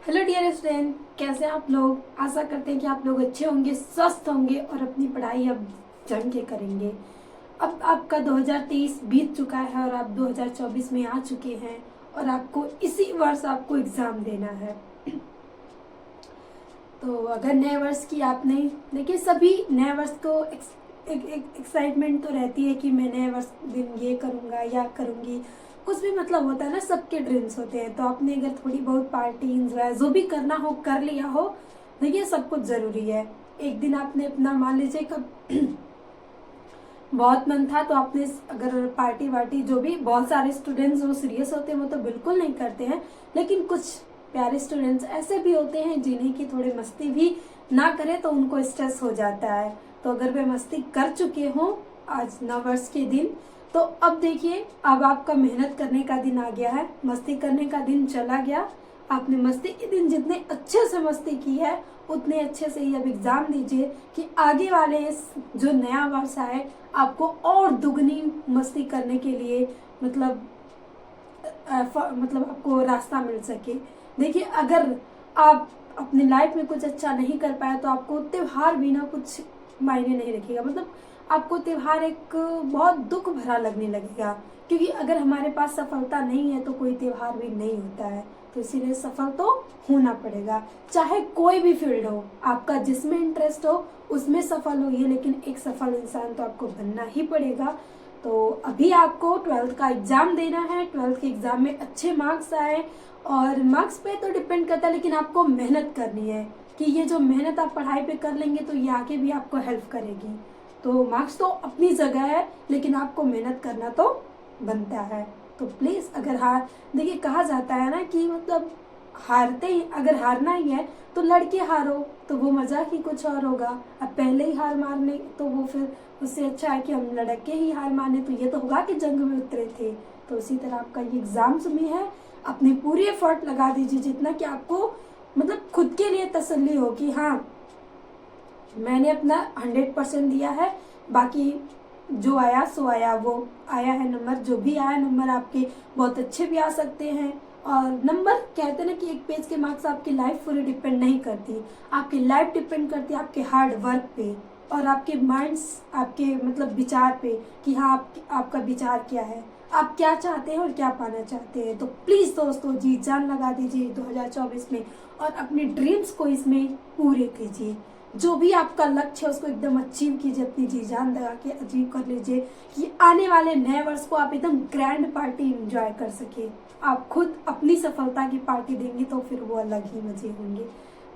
Hello dear student, कैसे आप लोग। आशा करते हैं कि आप लोग अच्छे होंगे, स्वस्थ होंगे और अपनी पढ़ाई अब जम के करेंगे। अब आपका 2023 बीत चुका है और आप 2024 में आ चुके हैं और आपको इसी वर्ष आपको एग्ज़ाम देना है। तो अगर नए वर्ष की आपने देखिए, सभी नए वर्ष को एक्साइटमेंट तो रहती है कि मैं नए वर्ष दिन ये करूँगा या करूँगी, कुछ भी मतलब होता है ना, सबके ड्रीम्स होते हैं। तो आपने अगर थोड़ी बहुत पार्टी इंजॉय जो भी करना हो कर लिया हो, देखिए सब कुछ ज़रूरी है। एक दिन आपने अपना मान लीजिए कब बहुत मन था तो आपने अगर पार्टी वार्टी, जो भी बहुत सारे स्टूडेंट्स वो सीरियस होते हैं वो तो बिल्कुल नहीं करते हैं, लेकिन कुछ प्यारे स्टूडेंट्स ऐसे भी होते हैं जिन्हें की थोड़ी मस्ती भी ना करें तो उनको स्ट्रेस हो जाता है। तो अगर वे मस्ती कर चुके हों आज नववर्ष के दिन, तो अब देखिए अब आपका मेहनत करने का दिन आ गया है, मस्ती करने का दिन चला गया। आपने मस्ती के दिन जितने अच्छे से मस्ती की है उतने अच्छे से ही अब एग्ज़ाम दीजिए कि आगे वाले जो नया वर्ष आए आपको और दुगनी मस्ती करने के लिए मतलब आपको रास्ता मिल सके। देखिए अगर आप अपनी लाइफ में कुछ अच्छा नहीं कर पाए तो आपको त्योहार भी ना कुछ मायने नहीं रखेगा, मतलब आपको त्योहार एक बहुत दुख भरा लगने लगेगा, क्योंकि अगर हमारे पास सफलता नहीं है तो कोई त्योहार भी नहीं होता है। तो इसीलिए सफल तो होना पड़ेगा, चाहे कोई भी फील्ड हो, आपका जिसमें इंटरेस्ट हो उसमें सफल होइए, लेकिन एक सफल इंसान तो आपको बनना ही पड़ेगा। तो अभी आपको 12th का एग्ज़ाम देना है, 12th के एग्ज़ाम में अच्छे मार्क्स आए, और मार्क्स पे तो डिपेंड करता है, लेकिन आपको मेहनत करनी है कि ये जो मेहनत आप पढ़ाई पे कर लेंगे तो ये आगे भी आपको हेल्प करेगी। तो मार्क्स तो अपनी जगह है, लेकिन आपको मेहनत करना तो बनता है। तो प्लीज़ अगर देखिए कहा जाता है ना कि मतलब हारते ही, अगर हारना ही है तो लड़के हारो, तो वो मज़ा ही कुछ और होगा। अब पहले ही हार मारने तो वो फिर उससे अच्छा है कि हम लड़के ही हार माने, तो ये तो होगा कि जंग में उतरे थे। तो उसी तरह आपका ये एग्ज़ाम्स में है, अपने पूरी एफर्ट लगा दीजिए जितना कि आपको मतलब खुद के लिए तसल्ली हो कि हाँ मैंने अपना 100% दिया है, बाकी जो आया सो आया, वो आया है नंबर, जो भी आया नंबर आपके बहुत अच्छे भी आ सकते हैं। और नंबर कहते हैं ना कि एक पेज के मार्क्स आपकी लाइफ पूरी डिपेंड नहीं करती, आपकी लाइफ डिपेंड करती है आपके हार्ड वर्क पे और आपके माइंड्स, आपके मतलब विचार पे कि हाँ आपका विचार क्या है, आप क्या चाहते हैं और क्या पाना चाहते हैं। तो प्लीज़ दोस्तों जी जान लगा दीजिए 2024 में और अपने ड्रीम्स को इसमें पूरे कीजिए। जो भी आपका लक्ष्य है उसको एकदम अचीव कीजिए, अपनी जी जान लगा के अचीव कर लीजिए कि आने वाले नए वर्ष को आप एकदम ग्रैंड पार्टी एंजॉय कर सके। आप खुद अपनी सफलता की पार्टी देंगे तो फिर वो अलग ही मजे होंगे।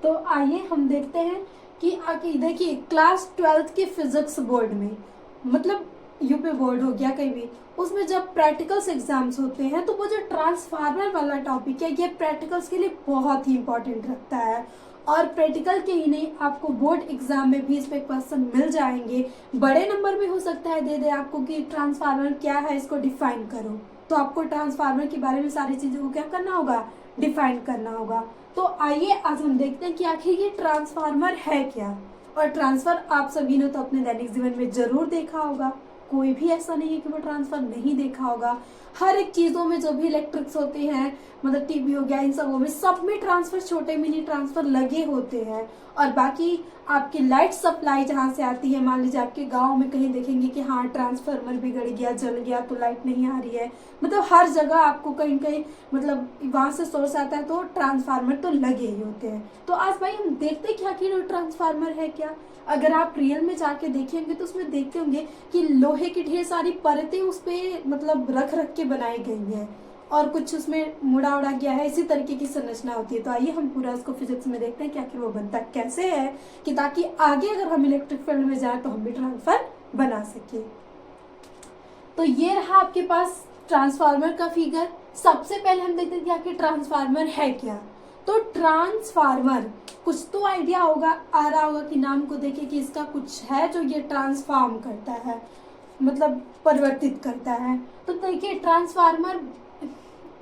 तो आइए हम देखते हैं कि आगे देखिए क्लास 12th के फिजिक्स बोर्ड में, मतलब यूपी बोर्ड हो गया कहीं भी, उसमें जब प्रैक्टिकल्स एग्जाम्स होते हैं तो वो जो ट्रांसफार्मर वाला टॉपिक है ये प्रैक्टिकल्स के लिए बहुत ही इंपॉर्टेंट रखता है। और प्रैक्टिकल के ही नहीं, आपको बोर्ड एग्जाम में भी इस पे क्वेश्चन मिल जाएंगे, बड़े नंबर भी हो सकता है दे दे आपको कि ट्रांसफार्मर क्या है इसको डिफाइन करो। तो आपको ट्रांसफार्मर के बारे में सारी चीज़ों को क्या करना होगा, डिफाइन करना होगा। तो आइए आज हम देखते हैं कि आखिर ये ट्रांसफार्मर है क्या। और ट्रांसफर आप सभी ने तो अपने दैनिक जीवन में जरूर देखा होगा, कोई भी ऐसा नहीं है कि वो ट्रांसफर नहीं देखा होगा। हर एक चीज़ों में जो भी इलेक्ट्रिक्स होते हैं, मतलब टीवी हो गया, इन सबों में सब में ट्रांसफर, छोटे मिनी ट्रांसफर लगे होते हैं। और बाकी आपकी लाइट सप्लाई जहाँ से आती है, मान लीजिए आपके गांव में कहीं देखेंगे कि हाँ ट्रांसफार्मर बिगड़ गया, जल गया तो लाइट नहीं आ रही है, मतलब हर जगह आपको कहीं कहीं मतलब वहाँ से सोर्स आता है तो ट्रांसफार्मर तो लगे ही होते हैं। तो आज भाई हम देखते हैं कि आखिर ट्रांसफार्मर है क्या। अगर आप रियल में जाके देखेंगे तो उसमें देखते होंगे कि लोहे की ढेर सारी परतें उस पर मतलब रख रख के बनाई गई हैं और कुछ उसमें मुड़ा उड़ा गया है, इसी तरीके की संरचना होती है। तो आइए हम पूरा इसको फिजिक्स में देखते हैं कि आखिर वो बनता कैसे है, कि ताकि आगे अगर हम इलेक्ट्रिक फील्ड में जाए तो हम भी ट्रांसफर बना सके। तो ये रहा आपके पास ट्रांसफार्मर का फिगर। सबसे पहले हम देखते हैं कि आखिर ट्रांसफार्मर है क्या। तो ट्रांसफार्मर कुछ तो आइडिया होगा, आ रहा होगा कि नाम को देखे कि इसका कुछ है जो ये ट्रांसफॉर्म करता है, मतलब परिवर्तित करता है। तो देखिए ट्रांसफार्मर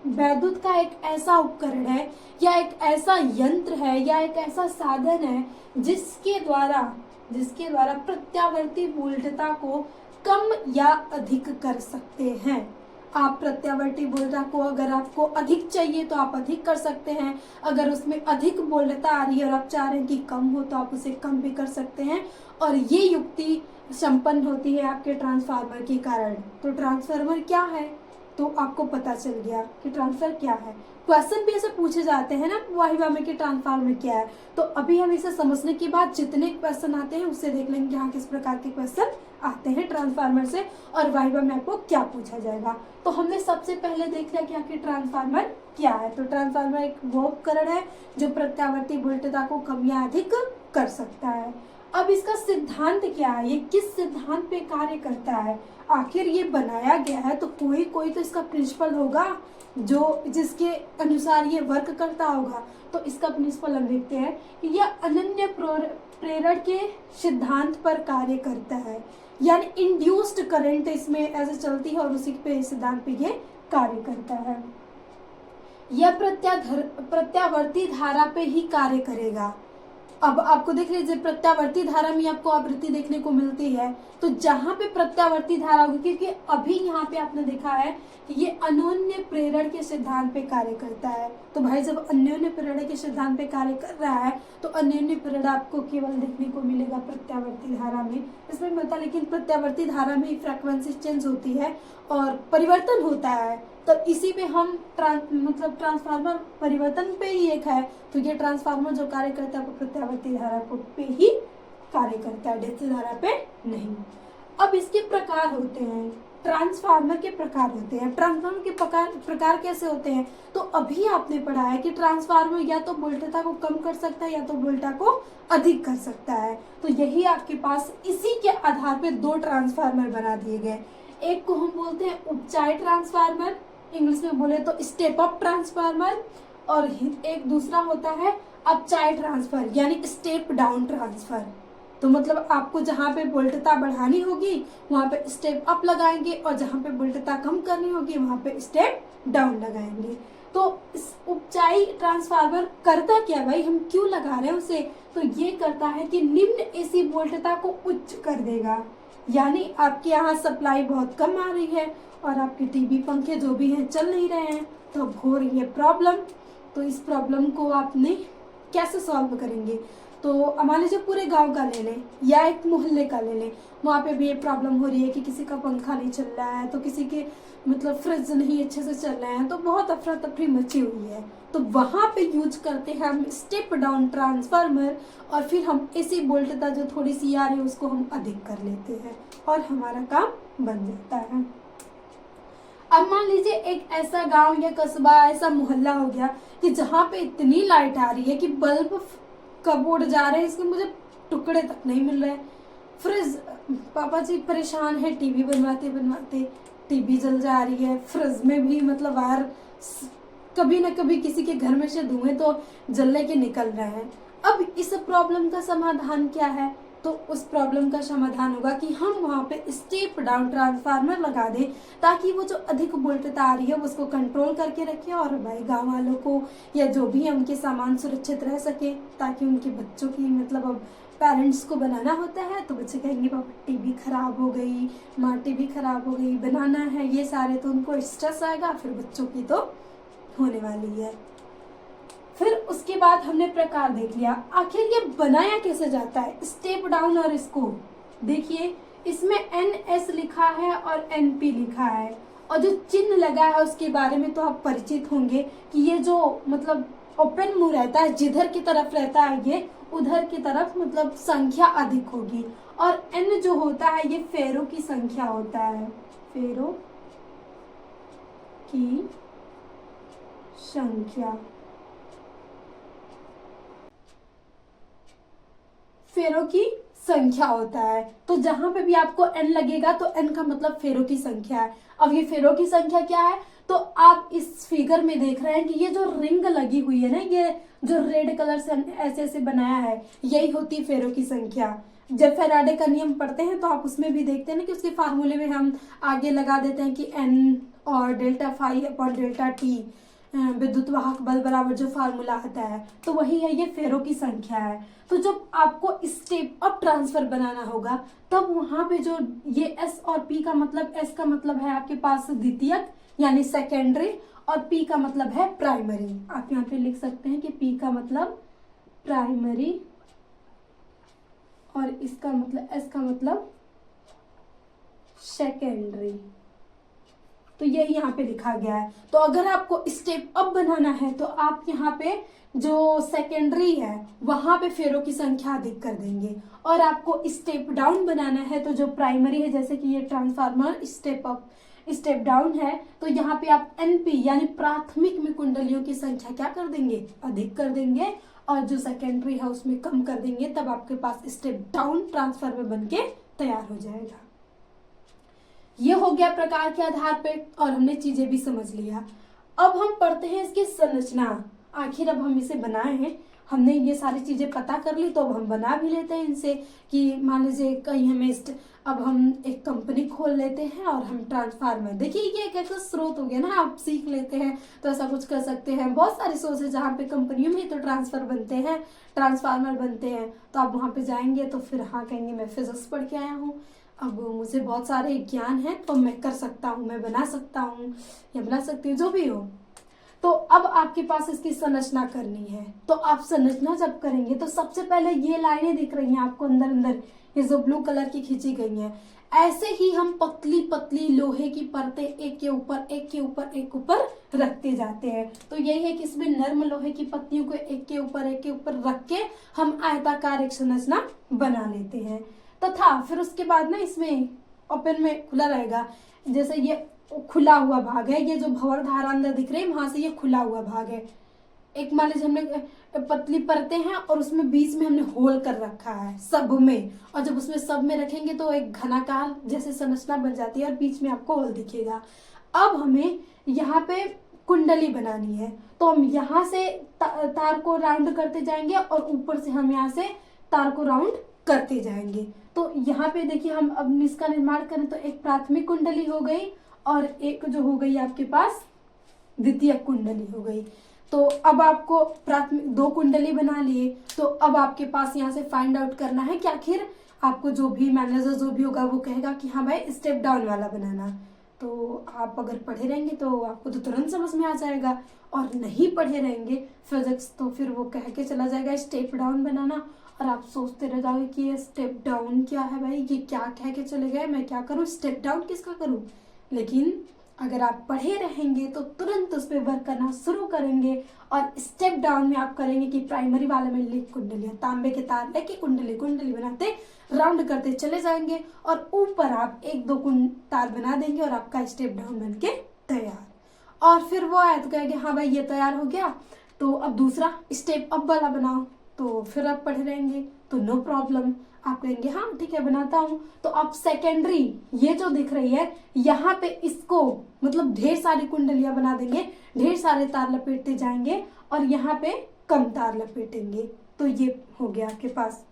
वैद्युत का एक ऐसा उपकरण है या एक ऐसा यंत्र है या एक ऐसा साधन है जिसके द्वारा प्रत्यावर्ती वोल्टता को कम या अधिक कर सकते हैं। आप प्रत्यावर्ती बोल्टता को अगर आपको अधिक चाहिए तो आप अधिक कर सकते हैं, अगर उसमें अधिक बोल्टता आ रही है और आप चाह रहे हैं कि कम हो तो आप उसे कम भी कर सकते हैं। और ये युक्ति संपन्न होती है आपके ट्रांसफार्मर के कारण। तो ट्रांसफार्मर क्या है, तो आपको पता चल गया कि ट्रांसफर क्या है। क्वेश्चन भी ऐसे पूछे जाते हैं ना वाइवा में कि ट्रांसफार्मर क्या है, तो अभी हम इसे समझने के बाद जितने क्वेश्चन आते हैं उससे देख लेंगे यहाँ किस प्रकार के क्वेश्चन आते हैं ट्रांसफार्मर से और वाइवा में आपको क्या पूछा जाएगा। तो हमने सबसे पहले देख लिया कि आखिर ट्रांसफार्मर क्या है। तो ट्रांसफार्मर एक वो उपकरण है जो प्रत्यावर्ती वोल्टता को कम या अधिक कर सकता है। अब इसका सिद्धांत क्या है, ये किस सिद्धांत पे कार्य करता है, आखिर ये बनाया गया है तो कोई तो इसका प्रिंसिपल होगा जो जिसके अनुसार ये वर्क करता होगा। तो इसका प्रिंसिपल हम देखते हैं कि यह अनन्य प्रेरण के सिद्धांत पर कार्य करता है, यानी इंड्यूस्ड करंट इसमें ऐसे चलती है और उसी पे सिद्धांत पे ये कार्य करता है। यह प्रत्यावर्ती धारा पे ही कार्य करेगा। अब आपको देख लीजिए प्रत्यावर्ती धारा में आपको आवृत्ति देखने को मिलती है, तो जहां पे प्रत्यावर्ती धारा होगी, क्योंकि अभी यहाँ पे आपने देखा है कि ये अन्योन्य प्रेरण के सिद्धांत पे कार्य करता है। तो भाई जब अन्योन्य प्रेरण के सिद्धांत पे कार्य कर रहा है तो अन्योन्य प्रेरण आपको केवल देखने को मिलेगा प्रत्यावर्ती धारा में, इसमें मिलता, लेकिन प्रत्यावर्ती धारा में ही चेंज होती है और परिवर्तन होता है। तो इसी पे हम ट्रांसफार्मर परिवर्तन पे ही एक है, तो ये ट्रांसफार्मर जो कार्य करता है वो प्रत्यावर्ती धारा को पे ही कार्य करता है, डीसी धारा पे नहीं। अब इसके प्रकार होते हैं, ट्रांसफार्मर के प्रकार होते हैं। ट्रांसफार्मर के प्रकार कैसे होते हैं, तो अभी आपने पढ़ा है कि ट्रांसफार्मर या तो वोल्टता को कम कर सकता है या तो वोल्टता को अधिक कर सकता है। तो यही आपके पास इसी के आधार पे दो ट्रांसफार्मर बना दिए गए। एक को हम बोलते हैं उपचाई ट्रांसफार्मर, इंग्लिश में बोले तो स्टेप अप ट्रांसफार्मर, और एक दूसरा होता है अपचाई ट्रांसफर यानी स्टेप डाउन ट्रांसफर। तो मतलब आपको जहाँ पे वोल्टता बढ़ानी होगी वहाँ पे स्टेप अप लगाएंगे और जहाँ पे वोल्टता कम करनी होगी वहाँ पे स्टेप डाउन लगाएंगे। तो इस उपचाई ट्रांसफार्मर करता क्या है भाई, हम क्यों लगा रहे हैं उसे, तो ये करता है कि निम्न एसी वोल्टता को उच्च कर देगा, यानी आपके यहाँ सप्लाई बहुत कम आ रही है और आपके टीवी पंखे जो भी हैं चल नहीं रहे हैं, तो हो रही है प्रॉब्लम। तो इस प्रॉब्लम को आपने कैसे सॉल्व करेंगे, तो मान लीजिए पूरे गांव का ले लें या एक मोहल्ले का ले लें, वहाँ पे भी ये प्रॉब्लम हो रही है कि किसी का पंखा नहीं चल रहा है, तो किसी के मतलब फ्रिज नहीं अच्छे से चल रहे हैं, तो बहुत अफरा तफरी मची हुई है। तो वहाँ पे यूज करते हैं हम स्टेप डाउन ट्रांसफार्मर और फिर हम एसी वोल्टता जो थोड़ी सी आ रही है उसको हम अधिक कर लेते हैं और हमारा काम बन जाता है। अब मान लीजिए एक ऐसा गांव या कस्बा ऐसा मोहल्ला हो गया कि जहाँ पे इतनी लाइट आ रही है कि बल्ब कब उड़ जा रहे हैं इसके मुझे टुकड़े तक नहीं मिल रहे। फ्रिज, पापा जी परेशान है, टीवी बनवाते बनवाते टीवी जल जा रही है, फ्रिज में भी मतलब वायर कभी न कभी किसी के घर में से धुएं तो जलने के निकल रहे हैं। अब इस प्रॉब्लम का समाधान क्या है, तो उस प्रॉब्लम का समाधान होगा कि हम वहाँ पे स्टेप डाउन ट्रांसफार्मर लगा दें ताकि वो जो अधिक वोल्टता आ रही है उसको कंट्रोल करके रखे और भाई गांव वालों को या जो भी है उनके सामान सुरक्षित रह सके, ताकि उनके बच्चों की मतलब अब पेरेंट्स को बनाना होता है तो बच्चे कहेंगे पापा टीवी खराब हो गई, माँ टीवी खराब हो गई, बनाना है, ये सारे तो उनको स्ट्रेस आएगा, फिर बच्चों की तो होने वाली है। फिर उसके बाद हमने प्रकार देख लिया, आखिर ये बनाया कैसे जाता है स्टेप डाउन। और इसको देखिए इसमें NS लिखा है और NP लिखा है और जो चिन्ह लगा है उसके बारे में तो आप परिचित होंगे कि ये जो मतलब ओपन मुंह रहता है जिधर की तरफ रहता है ये उधर की तरफ मतलब संख्या अधिक होगी, और N जो होता है ये फेरों की संख्या होता है, फेरों की संख्या, फेरों की संख्या होता है। तो जहां पे भी आपको n लगेगा तो n का मतलब फेरों की संख्या है। अब ये फेरों की संख्या क्या है, तो आप इस फिगर में देख रहे हैं कि ये जो रिंग लगी हुई है ना, ये जो रेड कलर से ऐसे ऐसे बनाया है, यही होती है फेरों की संख्या। जब फैराडे का नियम पढ़ते हैं तो आप उसमें भी देखते हैं ना कि उसके फार्मूले में हम आगे लगा देते हैं कि n और delta phi upon delta T विद्युत वाहक बल बराबर जो फार्मूला आता है, तो वही है, ये फेरों की संख्या है। तो जब आपको स्टेप अप ट्रांसफर बनाना होगा तब वहां पे जो ये S और P का मतलब, S का मतलब है आपके पास द्वितीयक, यानी सेकेंडरी, और पी का मतलब है प्राइमरी। आप यहाँ पे लिख सकते हैं कि पी का मतलब प्राइमरी और इसका मतलब एस का मतलब सेकेंडरी। तो यही यहाँ पे लिखा गया है। तो अगर आपको स्टेप अप बनाना है तो आप यहाँ पे जो सेकेंडरी है वहां पे फेरों की संख्या अधिक कर देंगे, और आपको स्टेप डाउन बनाना है तो जो प्राइमरी है, जैसे कि ये transformer step up step down है, तो यहाँ पे आप एनपी यानी प्राथमिक में कुंडलियों की संख्या क्या कर देंगे, अधिक कर देंगे, और जो सेकेंडरी है उसमें कम कर देंगे, तब आपके पास स्टेप डाउन ट्रांसफार्मर बन के तैयार हो जाएगा। ये हो गया प्रकार के आधार पे, और हमने चीजें भी समझ लिया। अब हम पढ़ते हैं इसकी संरचना। आखिर अब हम इसे बनाए हैं, हमने ये सारी चीजें पता कर ली, तो अब हम बना भी लेते हैं इनसे। कि मान लीजिए कहीं हमें अब हम एक कंपनी खोल लेते हैं और हम ट्रांसफार्मर, देखिए ये एक ऐसा स्रोत हो गया ना, आप सीख लेते हैं तो ऐसा कुछ कर सकते हैं। बहुत सारे सोर्स है जहाँ पे कंपनियों में तो ट्रांसफर बनते हैं, ट्रांसफार्मर बनते हैं, तो आप वहाँ पे जाएंगे तो फिर हाँ कहेंगे मैं फिजिक्स पढ़ के आया हूँ, अब मुझे बहुत सारे ज्ञान है तो मैं कर सकता हूँ, मैं बना सकता हूँ या बना सकती हूँ, जो भी हो। तो अब आपके पास इसकी संरचना करनी है। तो आप संरचना जब करेंगे तो सबसे पहले ये लाइनें दिख रही हैं आपको अंदर अंदर, ये जो ब्लू कलर की खींची गई हैं, ऐसे ही हम पतली पतली लोहे की परतें एक के ऊपर एक के ऊपर एक ऊपर रखते जाते हैं। तो यही है कि इसमें नर्म लोहे की पत्तियों को एक के ऊपर रख के हम आयताकार एक संरचना बना लेते हैं। तथा फिर उसके बाद ना इसमें ओपन में खुला रहेगा, जैसे ये खुला हुआ भाग है, ये जो भंवर धारा अंदर दिख रही है वहां से ये खुला हुआ भाग है। एक मान लीजिए हमने पतली परतें हैं और उसमें बीच में हमने होल कर रखा है सब में, और जब उसमें सब में रखेंगे तो एक घनाकार जैसे संरचना बन जाती है और बीच में आपको होल दिखेगा। अब हमें यहाँ पे कुंडली बनानी है, तो हम यहाँ से तार को राउंड करते जाएंगे और ऊपर से हम यहाँ से तार को राउंड करते जाएंगे। तो यहाँ पे देखिए हम अब इसका निर्माण करें तो एक प्राथमिक कुंडली हो गई और एक जो हो गई आपके पास द्वितीय कुंडली हो गई। तो अब आपको प्राथमिक दो कुंडली बना लिए, तो अब आपके पास यहाँ से फाइंड आउट करना है कि आखिर आपको जो भी मैनेजर जो भी होगा वो कहेगा कि हाँ भाई स्टेप डाउन वाला बनाना। तो आप अगर पढ़े रहेंगे तो आपको तो तुरंत समझ में आ जाएगा, और नहीं पढ़े रहेंगे फिजिक्स तो फिर वो कह के चला जाएगा स्टेप डाउन बनाना, और आप सोचते रह जाओगे कि ये स्टेप डाउन क्या है भाई, ये क्या कह के चले गए, मैं क्या करूँ, स्टेप डाउन किसका करूँ। लेकिन अगर आप पढ़े रहेंगे तो तुरंत उस पर वर्क करना शुरू करेंगे, और स्टेप डाउन में आप करेंगे कि प्राइमरी वाले में लिख कुंडलियां, तांबे के तार लेके कुंडली कुंडली बनाते राउंड करते चले जाएंगे, और ऊपर आप एक दो तार बना देंगे और आपका स्टेप डाउन बन के तैयार। और फिर वो आए तो कहेंगे हाँ भाई ये तैयार हो गया, तो अब दूसरा स्टेप अप वाला बनाओ। तो फिर आप पढ़े रहेंगे तो नो प्रॉब्लम, आप कहेंगे हाँ ठीक है बनाता हूँ। तो आप सेकेंडरी ये जो दिख रही है यहाँ पे इसको मतलब ढेर सारी कुंडलियां बना देंगे, ढेर सारे तार लपेटते जाएंगे और यहाँ पे कम तार लपेटेंगे। तो ये हो गया आपके पास।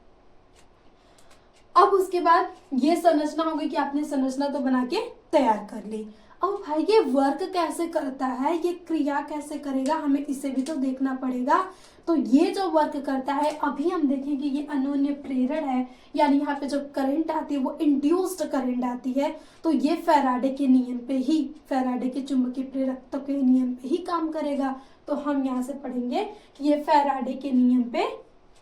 अब उसके बाद ये संरचना होगी कि आपने संरचना तो बना के तैयार कर ली। अब भाई ये वर्क कैसे करता है, ये क्रिया कैसे करेगा, हमें इसे भी तो देखना पड़ेगा। तो ये जो वर्क करता है अभी हम देखेंगे ये अनोन्य प्रेरण है, यानी यहाँ पे जो करंट आती है वो इंड्यूस्ड करंट आती है। तो ये फैराडे के नियम पे ही, फैराडे के चुंबकीय प्रेरकत्व के नियम पे ही काम करेगा। तो हम यहाँ से पढ़ेंगे कि ये फैराडे के नियम पे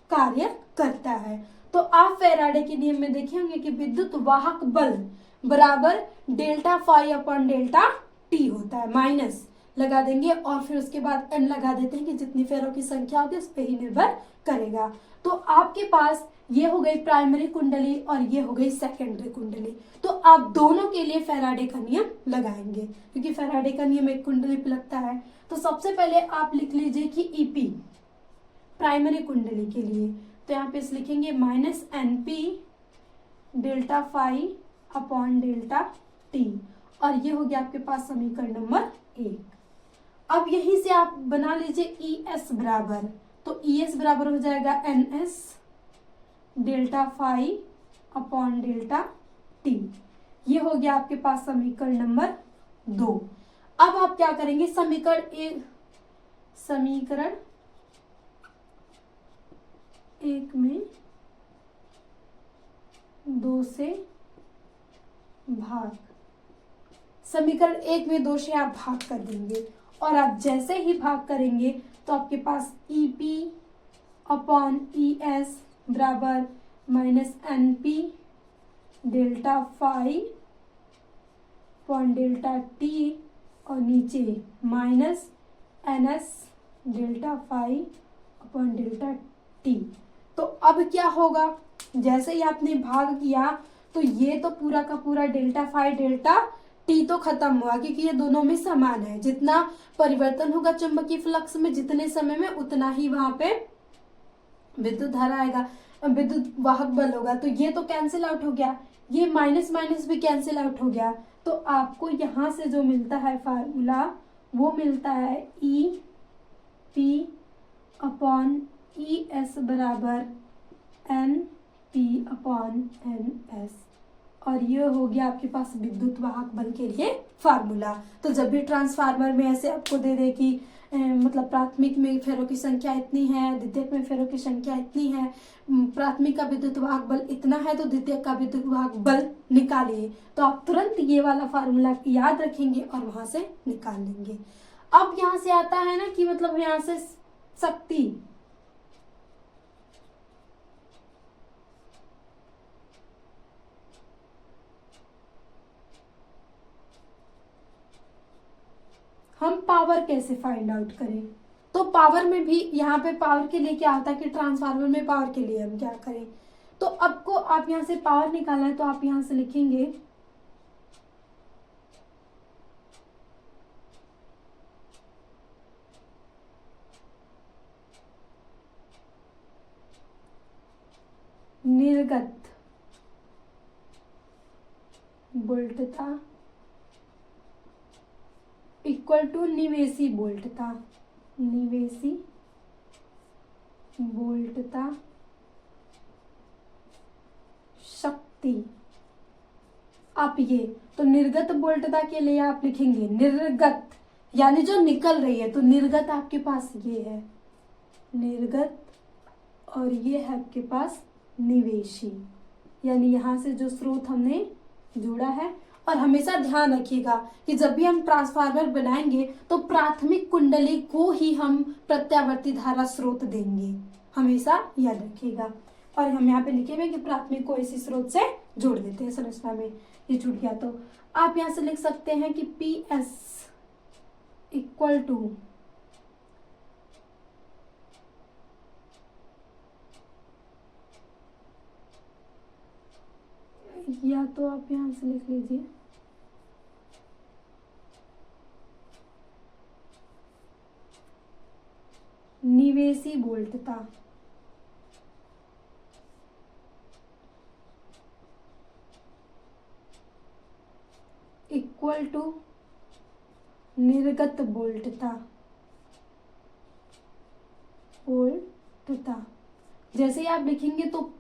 कार्य करता है। तो आप फैराडे के नियम में देखे होंगे कि विद्युत वाहक बल बराबर delta phi upon delta T होता है, माइनस लगा देंगे और फिर उसके बाद एन लगा देते हैं कि जितनी फेरों की संख्या होगी उस पर ही निर्भर करेगा। तो आपके पास ये हो गई प्राइमरी कुंडली और ये हो गई सेकेंडरी कुंडली। तो आप दोनों के लिए फैराडे का नियम लगाएंगे, क्योंकि फैराडे का नियम एक कुंडली पे लगता है। तो सबसे पहले आप लिख लीजिए कि ईपी प्राइमरी कुंडली के लिए, तो यहाँ पे लिखेंगे minus NP delta phi upon delta T, और ये हो गया आपके पास समीकरण नंबर 1। अब यहीं से आप बना लीजिए ई एस बराबर, तो ई एस बराबर हो जाएगा N S delta phi upon delta T. ये हो गया आपके पास समीकरण नंबर 2। अब आप क्या करेंगे, समीकरण 1 में 2 से भाग समीकरण 1 में 2 से आप भाग कर देंगे, और आप जैसे ही भाग करेंगे तो आपके पास EP अपॉन ES बराबर minus NP delta phi upon delta T और नीचे minus NS delta phi upon delta T। तो अब क्या होगा, जैसे ही आपने भाग किया तो ये तो पूरा का पूरा डेल्टा फाई डेल्टा T तो खत्म हुआ, क्योंकि ये दोनों में समान है। जितना परिवर्तन होगा चुंबकीय फ्लक्स में जितने समय में, उतना ही वहां पे विद्युत धारा आएगा, विद्युत वाहक बल होगा। तो ये तो कैंसिल आउट हो गया, ये माइनस माइनस भी कैंसिल आउट हो गया। तो आपको यहां से जो मिलता है फार्मूला वो मिलता है EP अपॉन ES बराबर NP अपॉन NS, और ये हो गया आपके पास विद्युत वाहक बल के लिए फार्मूला। तो जब भी ट्रांसफार्मर में ऐसे आपको दे दे कि मतलब प्राथमिक में फेरों की संख्या इतनी है, द्वितीयक में फेरों की संख्या इतनी है, प्राथमिक का विद्युत वाहक बल इतना है, तो द्वितीयक का विद्युत वाहक बल निकालिए, तो आप तुरंत ये वाला फार्मूला याद रखेंगे और वहां से निकाल लेंगे। अब यहाँ से आता है ना कि मतलब यहाँ से शक्ति, हम पावर कैसे फाइंड आउट करें। तो पावर में भी यहाँ पे पावर के लिए क्या होता है कि ट्रांसफार्मर में पावर के लिए हम क्या करें, तो आपको आप यहाँ से पावर निकालना है, तो आप यहाँ से लिखेंगे निर्गत वोल्टता इक्वल टू निवेशी वोल्टता, निवेशी वोल्टता शक्ति। आप ये तो निर्गत वोल्टता के लिए आप लिखेंगे निर्गत, यानी जो निकल रही है, तो निर्गत आपके पास ये है निर्गत, और ये है आपके पास निवेशी, यानी यहां से जो स्रोत हमने जोड़ा है। और हमेशा ध्यान रखिएगा कि जब भी हम ट्रांसफार्मर बनाएंगे तो प्राथमिक कुंडली को ही हम प्रत्यावर्ती धारा स्रोत देंगे, हमेशा याद रखिएगा। और हम यहाँ पे लिखे हुए कि प्राथमिक को इसी स्रोत से जोड़ देते हैं संरचना में, ये जुड़ गया। तो आप यहाँ से लिख सकते हैं कि PS इक्वल टू या तो आप यहाँ से लिख लीजिए निवेशी वोल्टता इक्वल टू निर्गत वोल्टता, जैसे ही आप लिखेंगे तो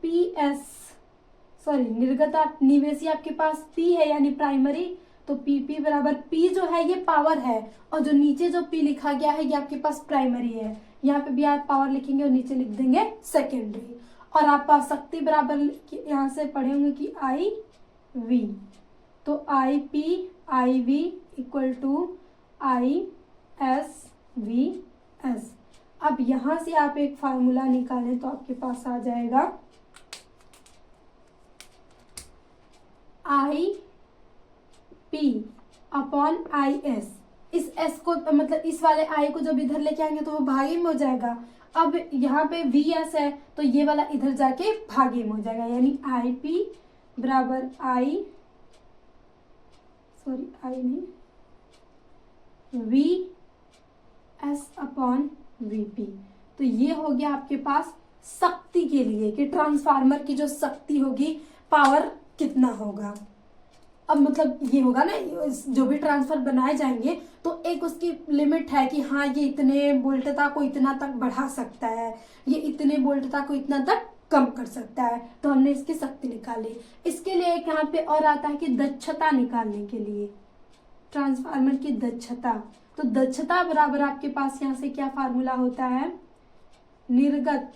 निर्गत आप निवेशी आपके पास P है यानी प्राइमरी, तो PP बराबर P जो है ये पावर है, और जो नीचे जो P लिखा गया है ये आपके पास प्राइमरी है। यहाँ पे भी आप पावर लिखेंगे और नीचे लिख देंगे सेकेंडरी। और आप शक्ति बराबर यहाँ से पढ़े होंगे कि IV, तो IP IV equal to ISVS। अब यहां से आप एक फार्मूला निकालें तो आपके पास आ जाएगा IP अपॉन IS। इस S को मतलब इस वाले I को जब इधर लेके आएंगे तो वो भागे में हो जाएगा। अब यहाँ पे VS है तो ये वाला इधर जाके भागे में हो जाएगा, यानी IP बराबर VS अपॉन VP। तो ये हो गया आपके पास शक्ति के लिए कि ट्रांसफार्मर की जो शक्ति होगी, पावर कितना होगा। अब मतलब ये होगा ना, जो भी ट्रांसफर बनाए जाएंगे तो एक उसकी लिमिट है कि हाँ ये इतने वोल्टता को इतना तक बढ़ा सकता है, ये इतने वोल्टता को इतना तक कम कर सकता है। तो हमने इसकी शक्ति निकाली। इसके लिए एक यहाँ पे और आता है कि दक्षता निकालने के लिए, ट्रांसफार्मर की दक्षता। तो दक्षता बराबर आपके पास यहाँ से क्या फार्मूला होता है, निर्गत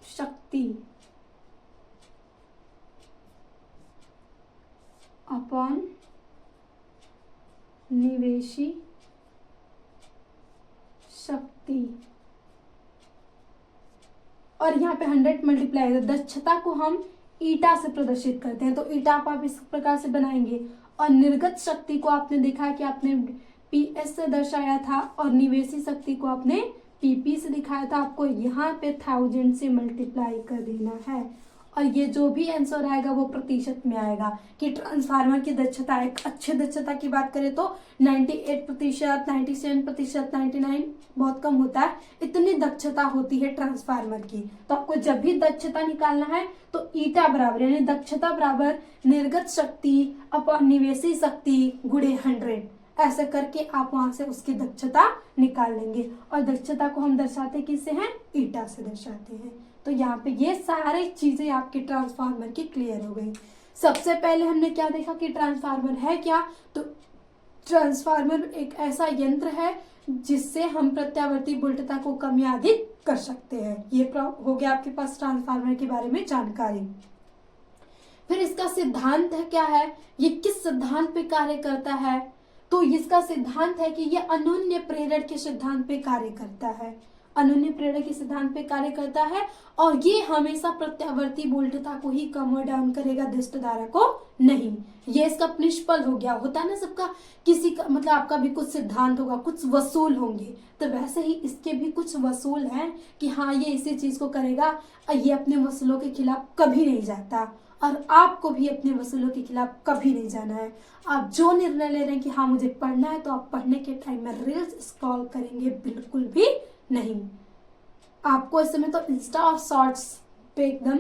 शक्ति अपॉन निवेशी शक्ति, और यहाँ पे 100 मल्टीप्लाई है, दक्षता को हम ईटा से प्रदर्शित करते हैं, तो ईटा आप इस प्रकार से बनाएंगे। और निर्गत शक्ति को आपने देखा है कि आपने PS से दर्शाया था, और निवेशी शक्ति को आपने PP से दिखाया था। आपको यहाँ पे 1000 से मल्टीप्लाई कर देना है, और ये जो भी आंसर आएगा वो प्रतिशत में आएगा कि ट्रांसफार्मर की दक्षता, एक अच्छे दक्षता की बात करें तो 98%, 97%, 99 बहुत कम होता है, इतनी दक्षता होती है ट्रांसफार्मर की। तो आपको जब भी दक्षता निकालना है तो ईटा बराबर यानी दक्षता बराबर निर्गत शक्ति अपॉन निवेशी शक्ति गुणे 100, ऐसे करके आप वहां से उसकी दक्षता निकाल लेंगे। और दक्षता को हम दर्शाते किससे हैं? ईटा से दर्शाते हैं। तो यहाँ पे ये सारी चीजें आपके ट्रांसफार्मर की क्लियर हो गई। सबसे पहले हमने क्या देखा कि ट्रांसफार्मर है क्या, तो ट्रांसफार्मर एक ऐसा यंत्र है जिससे हम प्रत्यावर्ती वोल्टता को कम या अधिक कर सकते हैं। ये हो गया आपके पास ट्रांसफार्मर के बारे में जानकारी। फिर इसका सिद्धांत है क्या है, ये किस सिद्धांत पे कार्य करता है, तो इसका सिद्धांत है कि ये अनन्य प्रेरण के सिद्धांत पे कार्य करता है, अनन्य प्रेरण के सिद्धांत पे कार्य करता है, और ये हमेशा प्रत्यावर्ती वोल्टता को ही कम और डाउन करेगा, दिष्ट धारा को नहीं। ये इसका निष्फल हो गया। होता है ना सबका, किसी का मतलब आपका भी कुछ सिद्धांत होगा, कुछ वसूल होंगे, तो वैसे ही इसके भी कुछ वसूल हैं कि हाँ ये इसी चीज को करेगा, और ये अपने वसूलों के खिलाफ कभी नहीं जाता, और आपको भी अपने वसूलों के खिलाफ कभी नहीं जाना है। आप जो निर्णय ले रहे हैं कि हाँ मुझे पढ़ना है, तो आप पढ़ने के टाइम में रील्स स्क्रॉल करेंगे बिल्कुल भी नहीं। आपको इस समय तो इंस्टा और शॉर्ट्स पे एकदम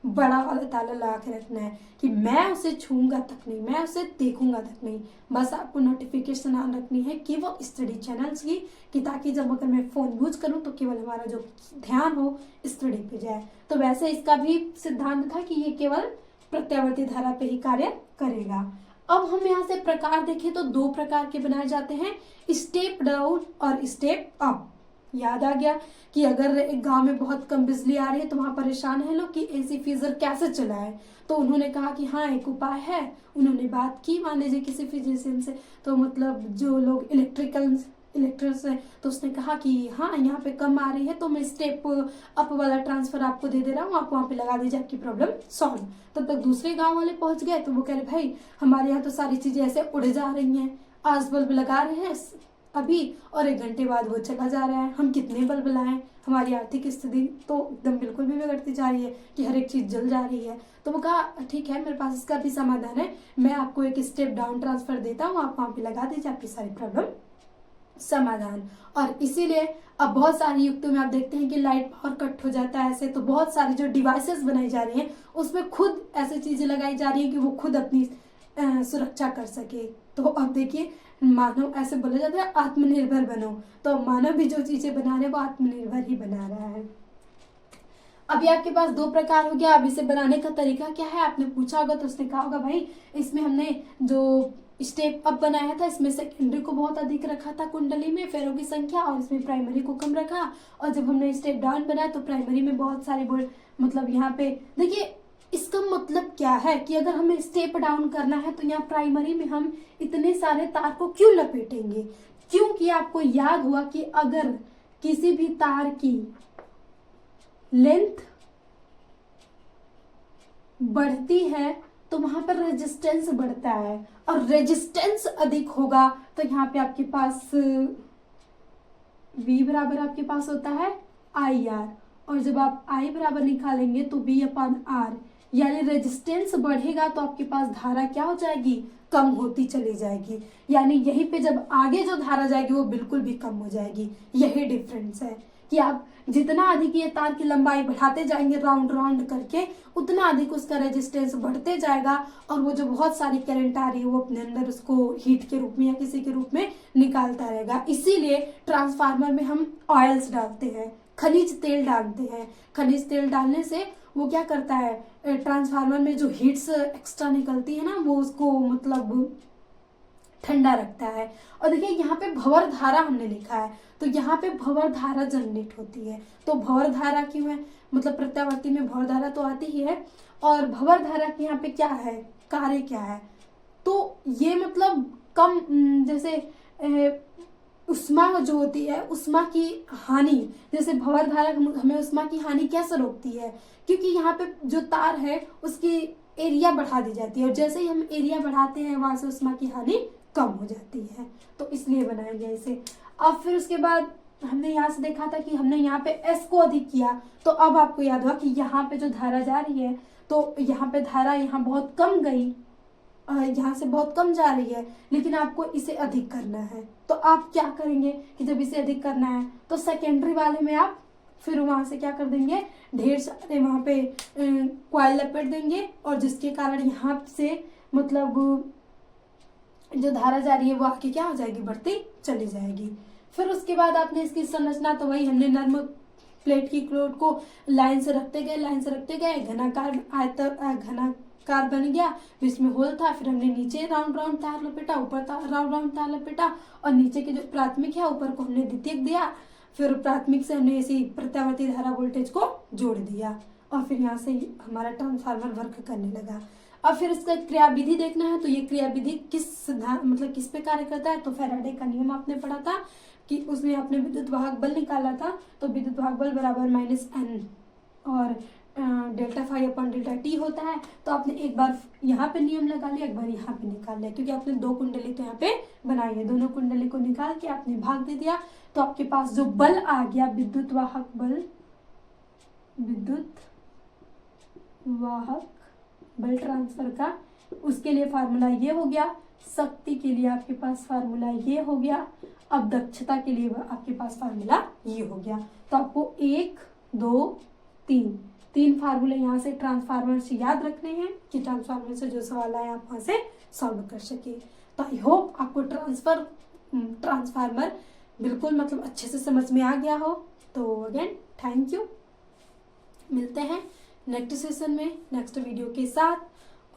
बड़ा वाला ताला लगा के रखना है कि मैं उसे छूंगा तक नहीं, मैं उसे देखूंगा तक नहीं। बस आपको नोटिफिकेशन ऑन रखनी है कि वो स्टडी चैनल्स की, कि ताकि जब अगर मैं फोन यूज करूं तो केवल हमारा जो ध्यान हो स्टडी पे जाए। तो वैसे इसका भी सिद्धांत था कि ये केवल प्रत्यावर्ती धारा पे ही कार्य करेगा। अब हम यहाँ से प्रकार देखें तो 2 प्रकार के बनाए जाते हैं, स्टेप डाउन और स्टेप अप। याद आ गया कि अगर एक गांव में बहुत कम बिजली आ रही है तो वहां परेशान है लोग कि एसी फ्रीजर कैसे चलाए, तो उन्होंने कहा कि हाँ एक उपाय है। उन्होंने बात की मान लीजिए किसी फिजिशियन से, तो मतलब जो लोग इलेक्ट्रिक्स है, तो उसने कहा कि हाँ यहाँ पे कम आ रही है तो मैं स्टेप अप वाला ट्रांसफर आपको दे रहा हूँ, आप वहाँ पे लगा दीजिए, आपकी प्रॉब्लम सॉल्व। तब तक दूसरे गाँव वाले पहुंच गए, तो वो कह रहे भाई हमारे यहाँ तो सारी चीजें ऐसे उड़ जा रही हैं, आज बल्ब लगा रहे हैं अभी और 1 घंटे बाद वो चला जा रहा है, हम कितने बल्ब लाएं, हमारी आर्थिक स्थिति तो एकदम बिल्कुल भी बिगड़ती जा रही है कि हर एक चीज जल जा रही है। तो वो कहा ठीक है मेरे पास इसका भी समाधान है, मैं आपको एक स्टेप डाउन ट्रांसफर देता हूँ, आप वहां पे लगा दीजिए, आपकी सारी प्रॉब्लम समाधान। और इसीलिए अब बहुत सारी युक्तियों में आप देखते हैं कि लाइट पावर कट हो जाता है ऐसे, तो बहुत सारी जो डिवाइसेस बनाई जा रही हैं उसमें खुद ऐसी चीजें लगाई जा रही है कि वो खुद अपनी सुरक्षा कर सके। तो अब देखिए मानव, ऐसे बोला जाता है आत्मनिर्भर बनो, तो मानव भी जो चीजें बना रहे हैं वो आत्मनिर्भर ही बना रहा है। अभी आपके पास 2 प्रकार हो गया। अब इसे बनाने का तरीका क्या है, आपने पूछा होगा तो उसने कहा होगा भाई इसमें हमने जो स्टेप अप बनाया था इसमें सेकेंडरी को बहुत अधिक रखा था कुंडली में फेरों की संख्या, और इसमें प्राइमरी को कम रखा, और जब हमने स्टेप डाउन बनाया तो प्राइमरी में बहुत सारे मतलब यहाँ पे देखिए इसका मतलब क्या है कि अगर हमें स्टेप डाउन करना है तो यहाँ प्राइमरी में हम इतने सारे तार को क्यों लपेटेंगे, क्योंकि आपको याद हुआ कि अगर किसी भी तार की लेंथ बढ़ती है तो वहां पर रेजिस्टेंस बढ़ता है, और रेजिस्टेंस अधिक होगा तो यहाँ पे आपके पास V बराबर आपके पास होता है IR, और जब आप I बराबर निकालेंगे तो V/R, यानी रेजिस्टेंस बढ़ेगा तो आपके पास धारा क्या हो जाएगी, कम होती चली जाएगी, यानी यहीं पे जब आगे जो धारा जाएगी वो बिल्कुल भी कम हो जाएगी। यही डिफरेंस है कि आप जितना अधिक ये तार की लंबाई बढ़ाते जाएंगे राउंड राउंड करके, उतना अधिक उसका रेजिस्टेंस बढ़ते जाएगा, और वो जो बहुत सारी करंट आ रही है वो अपने अंदर उसको हीट के रूप में या किसी के रूप में निकालता रहेगा। इसीलिए ट्रांसफार्मर में हम ऑयल्स डालते हैं, खनिज तेल डालते हैं। खनिज तेल डालने से वो क्या करता है, ट्रांसफार्मर में जो हीट्स एक्स्ट्रा निकलती है ना वो उसको मतलब ठंडा रखता है। और देखिए यहाँ पे भंवर धारा हमने लिखा है, तो यहाँ पे भंवर धारा जनरेट होती है। तो भंवर धारा क्यों है, मतलब प्रत्यावर्ती में भंवर धारा तो आती ही है, और भंवर धारा के यहाँ पे क्या है, कार्य क्या है, तो ये मतलब कम जैसे उष्मा जो होती है, उष्मा की हानि, जैसे भंवर धारा हमें उष्मा की हानि कैसे रोकती है, क्योंकि यहाँ पे जो तार है उसकी एरिया बढ़ा दी जाती है, और जैसे ही हम एरिया बढ़ाते हैं वहां से उष्मा की हानि कम हो जाती है, तो इसलिए बनाया गया इसे। अब फिर उसके बाद हमने यहाँ से देखा था कि हमने यहाँ पे एस को अधिक किया, तो अब आपको याद होगा कि यहाँ पे जो धारा जा रही है, तो यहाँ पे धारा यहाँ बहुत कम गई, यहाँ से बहुत कम जा रही है, लेकिन आपको इसे अधिक करना है। तो आप क्या करेंगे कि जब इसे अधिक करना है तो सेकेंडरी वाले में आप फिर वहां से क्या कर देंगे, ढेर सारे वहां पे कॉइल लपेट देंगे, और जिसके कारण यहाँ से मतलब जो धारा जा रही है वो आगे क्या हो जाएगी, बढ़ती चली जाएगी। फिर उसके बाद आपने इसकी संरचना, तो वही हमने नर्म प्लेट की क्लोट को लाइन से रखते गए घनाकार बन गया, बीच में होल था, फिर हमने नीचे राउंड राउंड तार लपेटा, ऊपर राउंड राउंड तार लपेटा, और नीचे के जो प्राथमिक है ऊपर को हमने द्वितीयक दिया, फिर प्राथमिक से हमने इसी प्रत्यावर्ती धारा वोल्टेज को जोड़ दिया, और फिर यहाँ से हमारा ट्रांसफार्मर वर्क करने लगा। अब फिर इसका क्रियाविधि देखना है, तो ये क्रियाविधि किस पे कार्य करता है, तो फैराडे का नियम आपने पढ़ा था कि उसमें आपने विद्युत वाहक बल निकाला था, तो विद्युत वाहक बल बराबर -N और delta phi upon delta T होता है। तो आपने एक बार यहाँ पे नियम लगा लिया, एक बार यहाँ पे निकाल लिया, क्योंकि आपने दो कुंडली तो यहाँ पे बनाई है, दोनों कुंडली को निकाल के आपने भाग दे दिया, तो आपके पास जो बल आ गया विद्युत वाहक बल ट्रांसफर का, उसके लिए फार्मूला ये हो गया, शक्ति के लिए आपके पास फार्मूला ये हो गया, अब दक्षता के लिए आपके पास फार्मूला ये हो गया। तो आपको 1 2 3 फार्मूले यहाँ से ट्रांसफार्मर से याद रखने हैं कि ट्रांसफार्मर से जो सवाल आए आप वहां से सॉल्व कर सके। तो आई होप आपको ट्रांसफार्मर बिल्कुल मतलब अच्छे से समझ में आ गया हो। तो अगेन थैंक यू, मिलते हैं नेक्स्ट सेशन में नेक्स्ट वीडियो के साथ,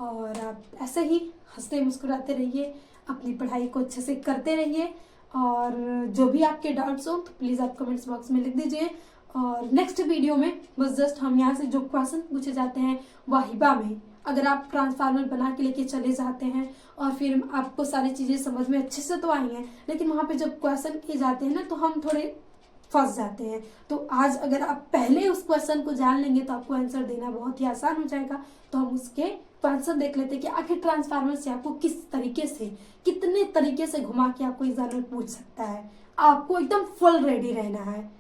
और आप ऐसे ही हंसते मुस्कुराते रहिए, अपनी पढ़ाई को अच्छे से करते रहिए, और जो भी आपके डाउट्स हो तो प्लीज़ आप कमेंट्स बॉक्स में लिख दीजिए। और नेक्स्ट वीडियो में बस जस्ट हम यहाँ से जो क्वेश्चन पूछे जाते हैं वाहिबा में, अगर आप ट्रांसफार्मर बना के लेके चले जाते हैं और फिर आपको सारी चीज़ें समझ में अच्छे से तो आई हैं, लेकिन वहाँ पे जब क्वेश्चन किए जाते हैं ना तो हम थोड़े फंस जाते हैं। तो आज अगर आप पहले उस क्वेश्चन को जान लेंगे तो आपको आंसर देना बहुत ही आसान हो जाएगा। तो हम उसके आंसर देख लेते हैं कि आखिर ट्रांसफार्मर से आपको किस तरीके से, कितने तरीके से घुमा के आपको एग्जामिनर पूछ सकता है। आपको एकदम फुल रेडी रहना है,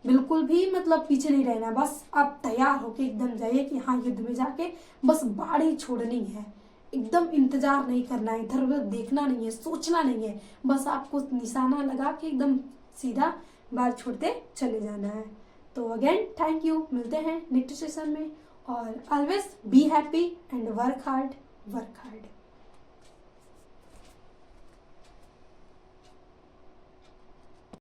बिल्कुल भी मतलब पीछे नहीं रहना, बस आप तैयार होके एकदम जाइए कि हाँ युद्ध में जाके बस बाड़ी छोड़नी है, एकदम इंतजार नहीं करना है, इधर उधर देखना नहीं है, सोचना नहीं है, बस आपको निशाना लगा के एकदम सीधा बाढ़ छोड़ते चले जाना है। तो अगेन थैंक यू, मिलते हैं नेक्स्ट सेशन में, और always be happy and work hard.